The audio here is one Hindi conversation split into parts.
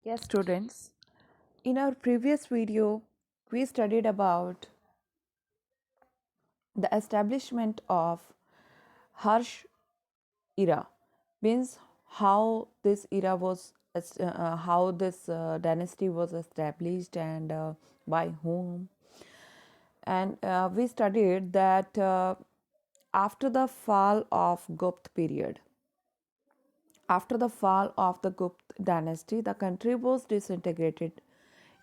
Yes, students. In our previous video, we studied about the establishment of Harsh era, means how this era was, how this dynasty was established and by whom. And we studied that after the fall of Gupta period, after the fall of the Gupta dynasty, the country was disintegrated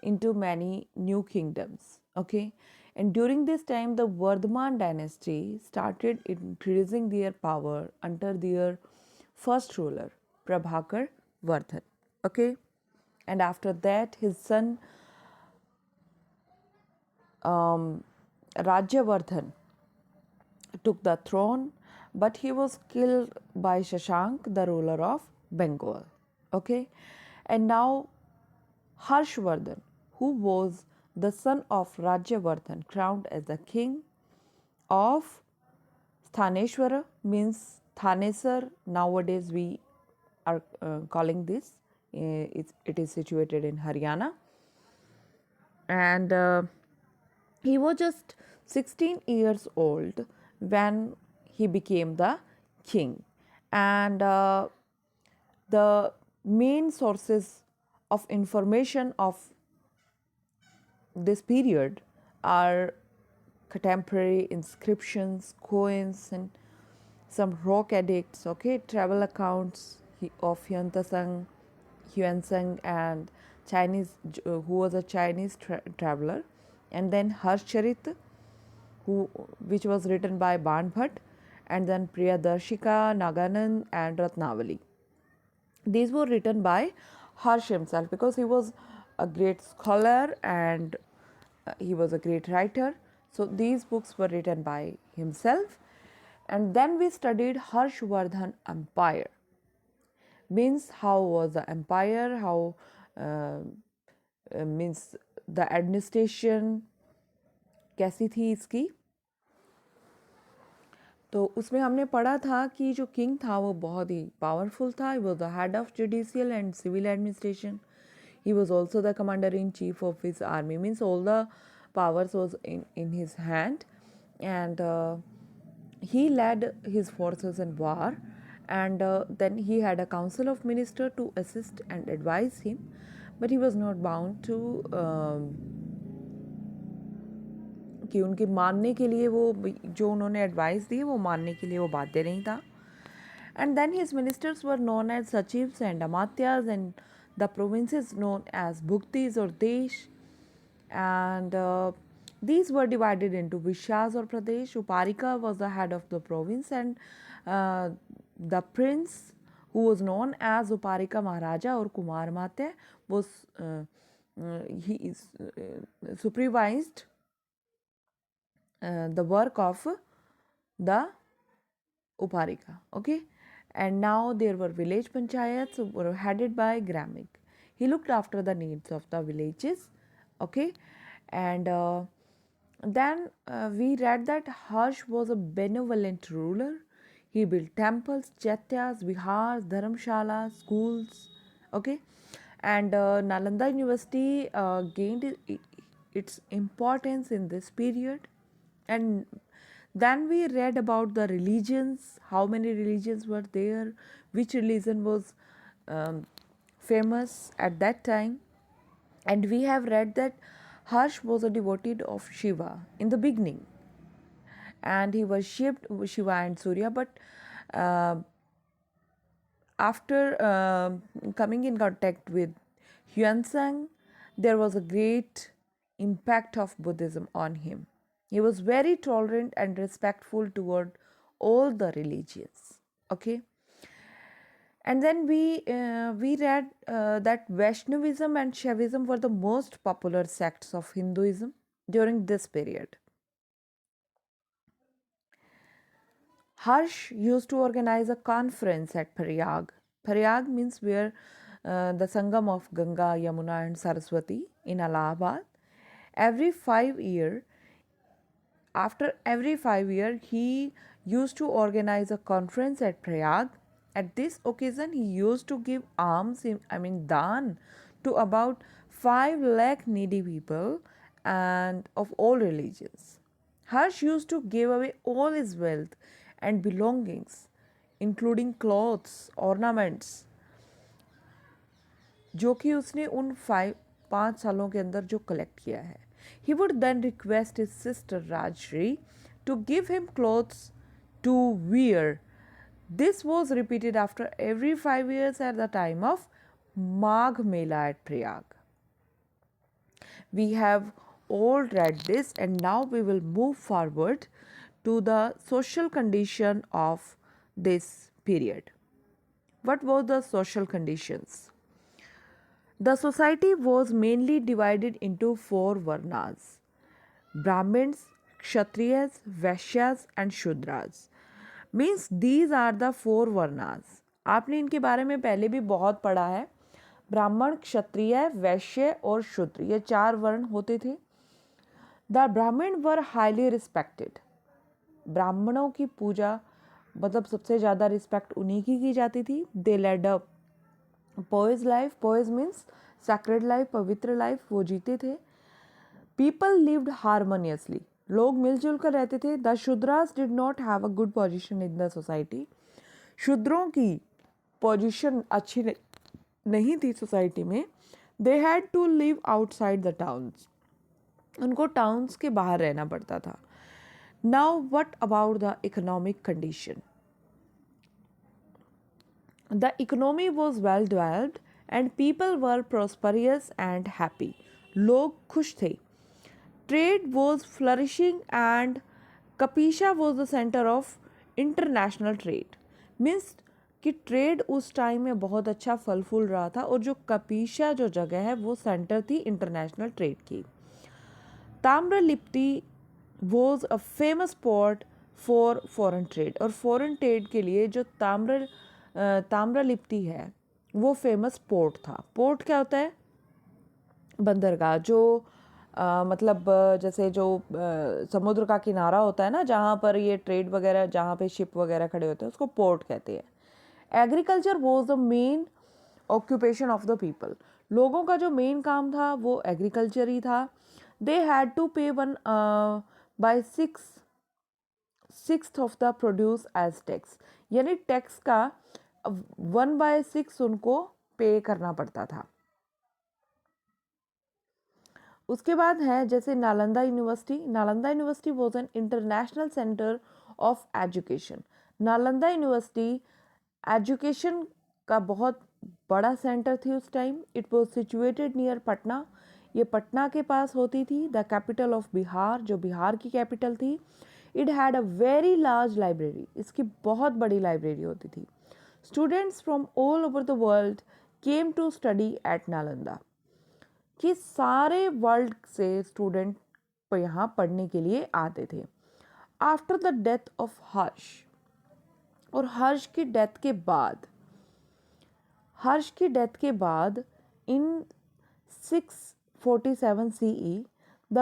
into many new kingdoms. Okay, and during this time, the Vardhaman dynasty started increasing their power under their first ruler, Prabhakar Vardhan. Okay, and after that, his son Rajyavardhan took the throne, but he was killed by Shashank, the ruler of Bengal. Okay, and now Harshvardhan, who was the son of Rajyavardhan, crowned as the king of Thaneshwara, means Thanesar. Nowadays, we are calling this. It is situated in Haryana, and he was just 16 years old when he became the king. And the main sources of information of this period are contemporary inscriptions, coins, and some rock edicts, okay, travel accounts of Huansang, and Chinese, who was a Chinese traveler, and then Harshcharit, who which was written by Banbhat, and then Priyadarshika, Naganand, and Ratnavali. These were written by Harsh himself because he was a great scholar and he was a great writer. So these books were written by himself. And then we studied Harshvardhan Empire. Means how was the empire, how means the administration कैसी थी इसकी. तो उसमें हमने पढ़ा था कि जो किंग था वो बहुत ही पावरफुल था. He was the head of judicial and civil administration. He was also the commander in chief of his army. Means all the powers was in his hand, and he led his forces in war, and then he had a council of minister to assist and advise him, but he was not bound to कि उनके मानने के लिए वो जो उन्होंने एडवाइस दी वो मानने के लिए वो बाध्य नहीं था. And then his ministers were known as Sachivs and Amatyas, and the provinces known as Bhuktis or Desh. And these were divided into Vishyas or Pradesh. Uparika was the head of the province, and the prince who was known as Uparika Maharaja or Kumar Matya was he is supervised the work of the Uparika. Okay, and now there were village panchayats were headed by Gramik. He looked after the needs of the villages. Okay, and then we read that Harsh was a benevolent ruler. He built temples, chaityas, vihars, dharamshalas, schools. Okay, and Nalanda University gained its importance in this period. And then we read about the religions, how many religions were there, which religion was famous at that time. And we have read that Harsh was a devotee of Shiva in the beginning, and he worshipped Shiva and Surya. But uh, after coming in contact with Huansang, there was a great impact of Buddhism on him. He was very tolerant and respectful toward all the religions. Okay, and then we read that Vaishnavism and Shaivism were the most popular sects of Hinduism during this period. Harsh used to organize a conference at Prayag. Prayag means where the Sangam of Ganga, Yamuna, and Saraswati in Allahabad. Every 5 year, after every 5 year, he used to organize a conference at Prayag. At this occasion, he used to give alms, I mean, dan, to about 5 lakh needy people and of all religions. Harsh used to give away all his wealth and belongings, including clothes, ornaments, जो कि उसने उन 5 सालों के अंदर जो कलेक्ट किया है. He would then request his sister Rajshri to give him clothes to wear. This was repeated after every 5 years at the time of Magh Mela at Prayag. We have all read this, and now we will move forward to the social condition of this period. What were the social conditions? The society was mainly divided into 4 varnas: Brahmins, Kshatriyas, Vaishyas and Shudras. Means these are the 4 varnas. आपने इनके बारे में पहले भी बहुत पढ़ा है. ब्राह्मण, क्षत्रिय, वैश्य और शूद्र, ये 4 वर्ण होते थे. द ब्राह्मण वर हाईली रिस्पेक्टेड. ब्राह्मणों की पूजा मतलब सबसे ज़्यादा रिस्पेक्ट उन्हीं की जाती थी. They led a pious life. Pious means sacred life, पवित्र लाइफ वो जीते थे. People lived harmoniously. लोग मिलजुल कर रहते थे. The Shudras did not have a good position in the society. शूद्रों की पोजीशन अच्छी नहीं थी सोसाइटी में. They had to live outside the towns. उनको टाउन्स के बाहर रहना पड़ता था. Now what about the economic condition? The economy was well developed and people were prosperous and happy. लोग खुश थे. Trade was flourishing and Kapisha was the center of international trade. Means कि ट्रेड उस टाइम में बहुत अच्छा फल फूल रहा था और जो कपीशा जो जगह है वो सेंटर थी इंटरनेशनल ट्रेड की. Tamralipti was a famous port for foreign trade. और फॉरेन ट्रेड के लिए जो ताम्रलिप्ति है वो फेमस पोर्ट था. पोर्ट क्या होता है? बंदरगाह. जो मतलब जैसे जो समुद्र का किनारा होता है ना, जहाँ पर ये ट्रेड वगैरह, जहाँ पे शिप वगैरह खड़े होते हैं, उसको पोर्ट कहते हैं. Agriculture was the main occupation of the people. लोगों का जो मेन काम था वो एग्रीकल्चर ही था. दे had to pay 1/6 of the produce as tax. यानी टैक्स का 1/6 उनको पे करना पड़ता था. उसके बाद है जैसे Nalanda university. Nalanda university was an international centre of education. Nalanda university education का बहुत बड़ा सेंटर थी उस time. It was situated near Patna. ये पटना के पास होती थी. द कैपिटल ऑफ बिहार, जो बिहार की कैपिटल थी. It had a very large library. इसकी बहुत बड़ी लाइब्रेरी होती थी. Students from all over the world came to study at Nalanda. कि सारे वर्ल्ड से स्टूडेंट यहाँ पढ़ने के लिए आते थे. After the death of Harsha, और हर्ष की डेथ के बाद in 647 CE the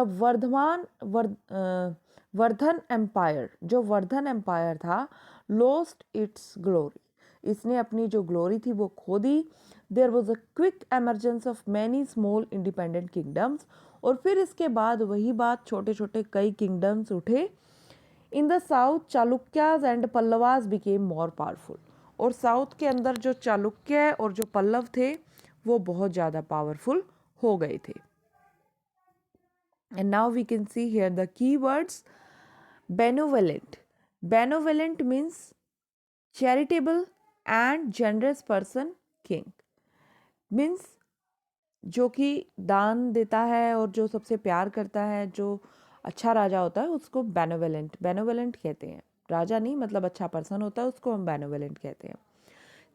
Vardhan empire, जो वर्धन एम्पायर था, लॉस्ट इट्स ग्लोरी. इसने अपनी जो ग्लोरी थी वो खो दी. There was a quick emergence of many small independent kingdoms. और फिर इसके बाद वही बात, छोटे छोटे कई किंगडम्स उठे. In the south Chalukyas and Pallavas became more powerful. और साउथ के अंदर जो चालुक्य और जो पल्लव थे वो बहुत ज़्यादा पावरफुल हो गए थे. And now we can see here the key words. Benevolent. Benevolent means charitable and generous person. King means जो कि दान देता है और जो सबसे प्यार करता है, जो अच्छा राजा होता है उसको बेनोवेलेंट कहते हैं. राजा नहीं, मतलब अच्छा पर्सन होता है उसको हम बेनोवेलेंट कहते हैं.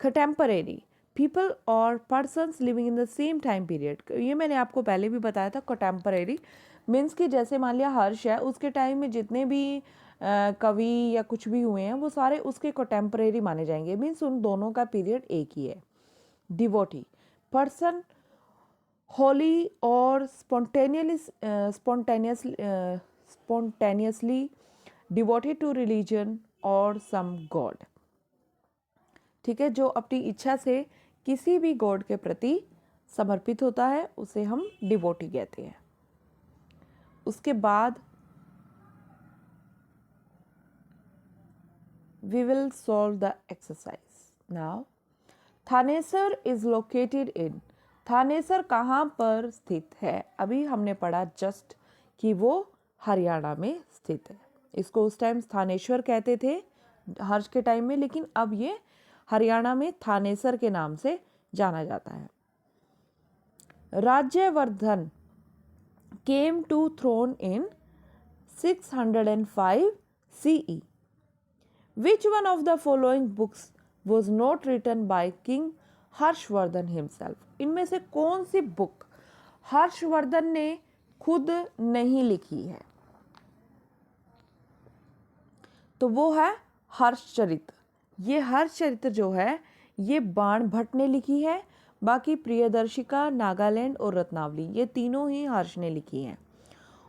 कंटेम्परेरी, पीपल और persons living in the same time period. ये मैंने आपको पहले भी बताया था. कंटेम्परेरी मीन्स कि जैसे मान लिया हर्ष है, उसके टाइम में जितने भी कवि या कुछ भी हुए हैं वो सारे उसके कंटेम्परेरी माने जाएंगे. मीन्स उन दोनों का पीरियड एक ही है. डिवोटी, पर्सन होली और spontaneously devoted to religion or some god. ठीक है, जो अपनी इच्छा से किसी भी गॉड के प्रति समर्पित होता है उसे हम डिवोटी कहते हैं। उसके बाद we will solve the exercise now. Thanesar is located in, Thanesar कहाँ पर स्थित है? अभी हमने पढ़ा जस्ट कि वो हरियाणा में स्थित है। इसको उस टाइम थानेश्वर कहते थे हर्ष के टाइम में, लेकिन अब ये हरियाणा में थानेसर के नाम से जाना जाता है। Rajyavardhan came to throne in 605 CE. Which one of the following books was not written by King Harshvardhan himself? इनमें से कौन सी बुक हर्षवर्धन ने खुद नहीं लिखी है? तो वो है हर्षचरित। ये हर्षचरित जो है ये बाण भट्ट ने लिखी है। बाकी प्रियदर्शिका, नागालैंड और रत्नावली ये तीनों ही हर्ष ने लिखी हैं।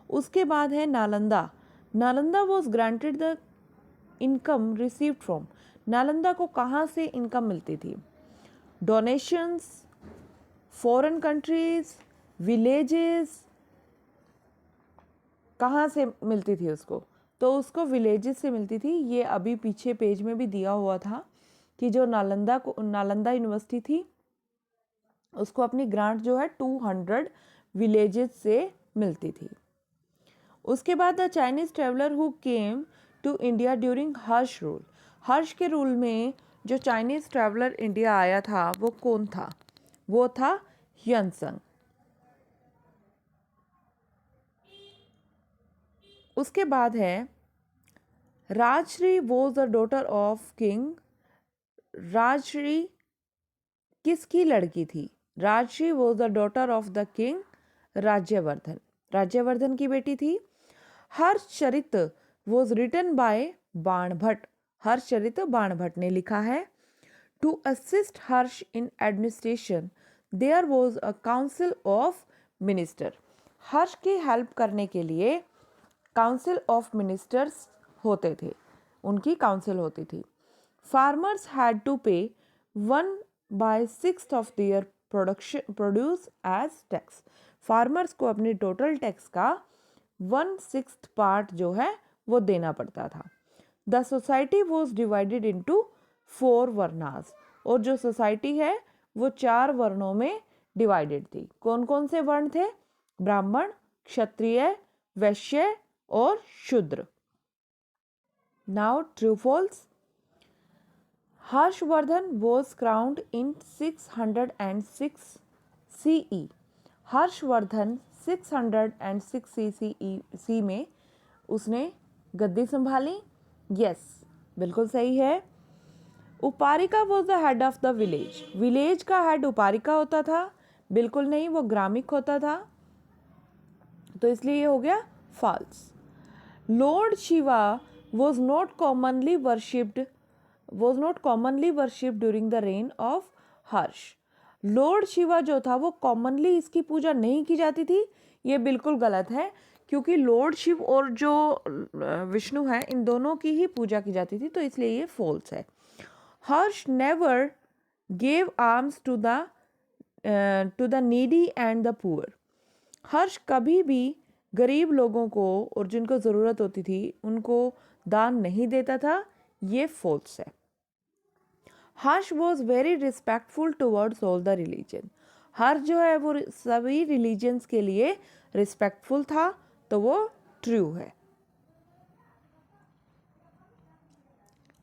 उसके बाद है Nalanda. Nalanda was granted the income received from, Nalanda को कहाँ से इनकम मिलती थी? डोनेशंस, फॉरेन कंट्रीज, विलेजेस, कहाँ से मिलती थी उसको? तो उसको विलेजेस से मिलती थी। ये अभी पीछे पेज में भी दिया हुआ था कि जो नालंदा यूनिवर्सिटी थी उसको अपनी ग्रांट जो है 200 विलेजेस से मिलती थी। उसके बाद the Chinese traveller who came to India during Harsha rule, Harsha के रूल में जो चाइनीज ट्रैवलर इंडिया आया था वो कौन था? वो था ह्वेनसांग। उसके बाद है Rajshri was the daughter of king, Rajshri किसकी लड़की थी? Rajshri was the daughter of the king Rajyavardhan, Rajyavardhan की बेटी थी। हर्षचरित वॉज रिटन बाय बाण भट्ट, हर्षचरित बाण भट्ट ने लिखा है। To assist Harsha in administration there was a council of minister, Harsha की हेल्प करने के लिए काउंसिल ऑफ मिनिस्टर्स होते थे, उनकी काउंसिल होती थी। Farmers had to pay 1/6 of their produce as tax, farmers को अपनी टोटल टैक्स का 1/6 पार्ट जो है वो देना पड़ता था। The society was divided into 4 varnas, और जो सोसाइटी है वो 4 वर्णों में डिवाइडेड थी। कौन कौन से वर्ण थे? ब्राह्मण, क्षत्रिय, वैश्य और Shudra. Now true false. Harshavardhan was crowned in 606 CE, Harshavardhan 606 CE में उसने गद्दी संभाली। यस, बिल्कुल सही है। Uparika was the head of the village, village का हेड उपारिका होता था। बिल्कुल नहीं, वो ग्रामिक होता था, तो इसलिए ये हो गया false. Lord Shiva was not commonly worshipped during the reign of Harsh, lord Shiva जो था वो कॉमनली इसकी पूजा नहीं की जाती थी। ये बिल्कुल गलत है, क्योंकि लॉर्ड शिव और जो विष्णु है इन दोनों की ही पूजा की जाती थी, तो इसलिए ये फॉल्स है। Harsha never gave arms to the needy and the poor, Harsha कभी भी गरीब लोगों को और जिनको ज़रूरत होती थी उनको दान नहीं देता था, ये फॉल्स है। Harsha was very respectful towards all the religion, Harsha जो है वो सभी रिलीजन्स के लिए रिस्पेक्टफुल था, तो वो ट्रू है।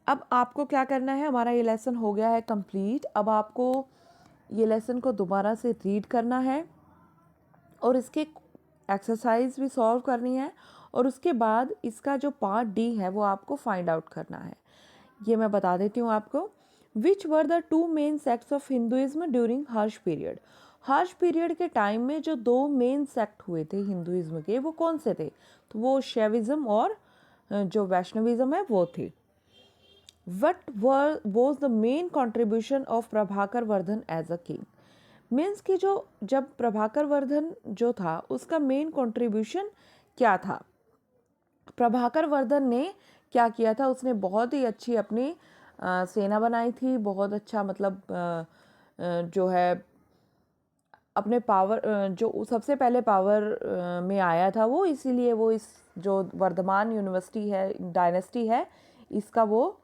अब आपको क्या करना है, हमारा ये लेसन हो गया है कंप्लीट। अब आपको ये लेसन को दोबारा से रीड करना है और इसके एक्सरसाइज भी सॉल्व करनी है, और उसके बाद इसका जो पार्ट डी है वो आपको फाइंड आउट करना है। ये मैं बता देती हूँ आपको। Which were the 2 main sects of Hinduism during Harsha period, Harsha period के टाइम में जो 2 मेन सेक्ट हुए थे हिंदुइज्म के वो कौन से थे? तो वो शैविज्म और जो वैष्णविज्म है वो थे। What was the main contribution of Prabhakar Vardhan as a king, means कि जो जब प्रभाकर वर्धन जो था उसका मेन कंट्रीब्यूशन क्या था? प्रभाकर वर्धन ने क्या किया था? उसने बहुत ही अच्छी अपनी सेना बनाई थी, बहुत अच्छा मतलब जो है अपने पावर जो सबसे पहले पावर में आया था वो, इसीलिए वो इस जो वर्धमान यूनिवर्सिटी है, डायनेस्टी है, इसका वो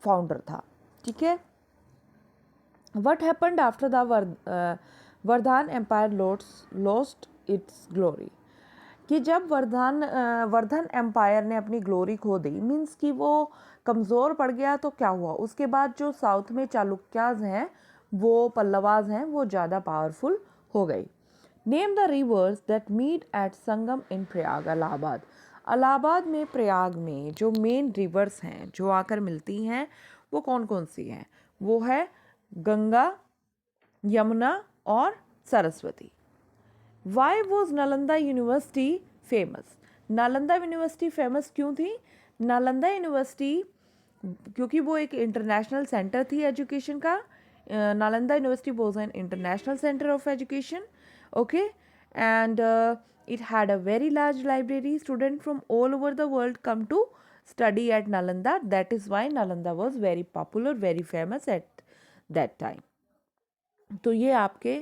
फाउंडर था। ठीक है। What happened after the Vardhan Empire lost its glory? कि जब वर्धन एम्पायर ने अपनी ग्लोरी खो दी, मीन्स कि वो कमज़ोर पड़ गया, तो क्या हुआ उसके बाद जो साउथ में चालुक्याज हैं, वो पल्लवाज हैं, वो ज़्यादा पावरफुल हो गई। Name the rivers that meet at Sangam in Prayag, Allahabad. Allahabad में, प्रयाग में जो मेन रिवर्स हैं जो आकर मिलती हैं, वो कौन कौन सी हैं? वो है गंगा, यमुना और Saraswati. Why was Nalanda university famous? Nalanda university famous क्यों थी? नालंदा यूनिवर्सिटी क्योंकि वो एक इंटरनेशनल सेंटर थी एजुकेशन का। Nalanda university was an international centre of education, okay, and it had a very large library. Students from all over the world come to study at Nalanda. That is why Nalanda was very popular, very famous at that time. तो ये आपके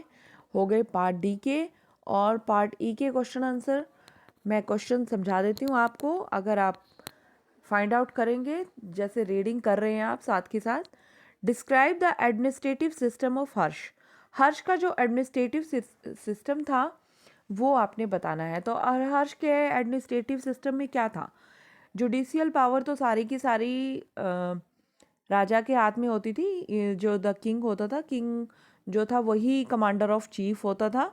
हो गए पार्ट डी के। और पार्ट ई के क्वेश्चन आंसर मैं क्वेश्चन समझा देती हूँ आपको, अगर आप फाइंड आउट करेंगे, जैसे रीडिंग कर रहे हैं आप साथ के साथ। Describe the administrative system of Harsha. Harsha का जो एडमिनिस्ट्रेटिव सिस्टम था वो आपने बताना है। तो हर्ष के एडमिनिस्ट्रेटिव सिस्टम में क्या था? जुडिशियल पावर तो सारी की सारी राजा के हाथ में होती थी। जो द किंग होता था, किंग जो था वही कमांडर ऑफ चीफ होता था।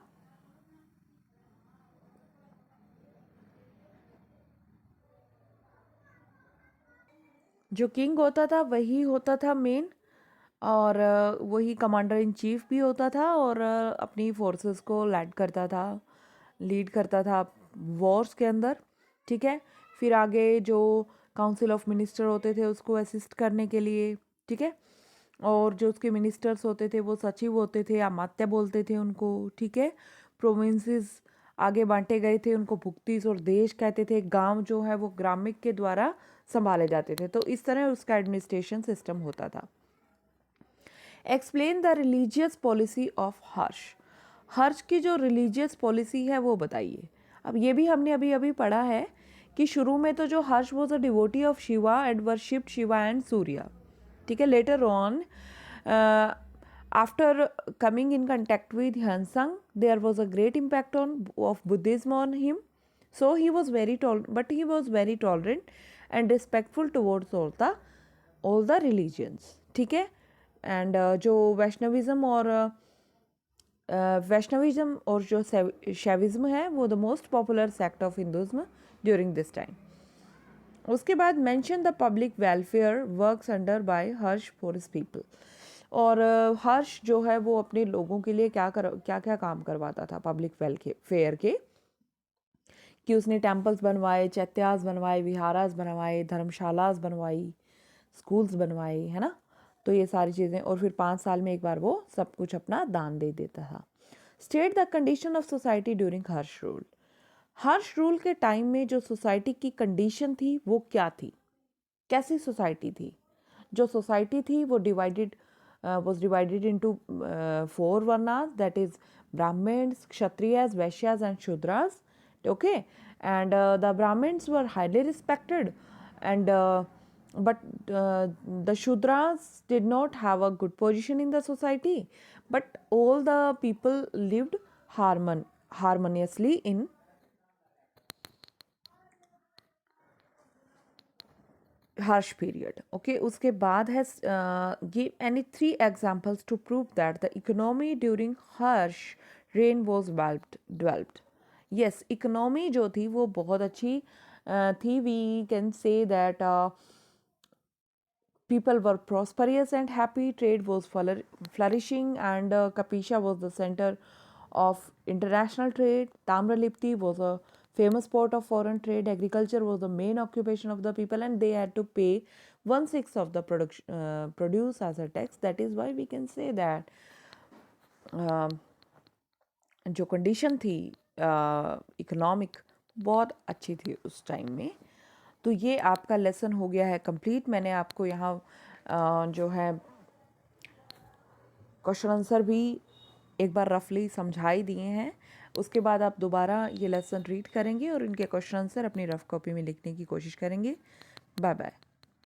जो किंग होता था वही होता था मेन, और वही कमांडर इन चीफ भी होता था, और अपनी फोर्सेस को लीड करता था वॉर्स के अंदर। ठीक है। फिर आगे जो काउंसिल ऑफ मिनिस्टर होते थे उसको असिस्ट करने के लिए। ठीक है। और जो उसके मिनिस्टर्स होते थे वो सचिव होते थे, अमात्य बोलते थे उनको। ठीक है। प्रोविंसेस आगे बांटे गए थे, उनको भुक्तिस और देश कहते थे। गांव जो है वो ग्रामिक के द्वारा संभाले जाते थे। तो इस तरह उसका एडमिनिस्ट्रेशन सिस्टम होता था। Explain the religious policy of Harsha. Harsha की जो रिलीजियस पॉलिसी है वो बताइए। अब ये भी हमने अभी अभी पढ़ा है कि शुरू में तो जो Harsha was a devotee of Shiva and worshipped Shiva and Surya. ठीक है। Later on after coming in contact with Hyansang, there was a great impact of Buddhism on him. So he was very tolerant and respectful towards all the religions. ठीक है। एंड जो वैष्णविज्म और जो शैविज्म है वो the most popular sect of Hinduism during this time. उसके बाद mention the public welfare works under by Harsh for his people. और हर्ष जो है वो अपने लोगों के लिए क्या क्या काम करवाता था पब्लिक वेलफेयर के, कि उसने टेम्पल्स बनवाए, चैत्यास बनवाए, विहारास बनवाए, धर्मशालास बनवाई, स्कूल्स बनवाए, है ना। तो ये सारी चीज़ें, और फिर 5 साल में एक बार वो सब कुछ अपना दान दे देता था। State the condition of society during Harsha rule. Harsh rule के टाइम में जो सोसाइटी की कंडीशन थी वो क्या थी, कैसी सोसाइटी थी? जो सोसाइटी थी वो was divided into 4 varnas, that is Brahmins, Kshatriyas, Vaishyas and Shudras. Okay. And the Brahmins were highly respected, and but the Shudras did not have a good position in the society, but all the people lived harmoniously in harsh period. Okay. उसके बाद है give any 3 examples to prove that the economy during harsh reign was developed. Yes, economy जो थी वो बहुत अच्छी थी. We can say that people were prosperous and happy. Trade was flourishing, and Kapisha was the center of international trade. Tamralipti was a famous port of foreign trade. Agriculture was the main occupation of the people, and they had to pay 1/6 of the produce as a tax. That is why we can say that जो कंडीशन थी इकोनॉमिक बहुत अच्छी थी उस टाइम में। तो ये आपका लेसन हो गया है कंप्लीट। मैंने आपको यहाँ जो है क्वेश्चन आंसर भी एक बार रफली समझा ही दिए हैं। उसके बाद आप दोबारा ये लेसन रीड करेंगे और इनके क्वेश्चन आंसर अपनी रफ कॉपी में लिखने की कोशिश करेंगे। Bye bye.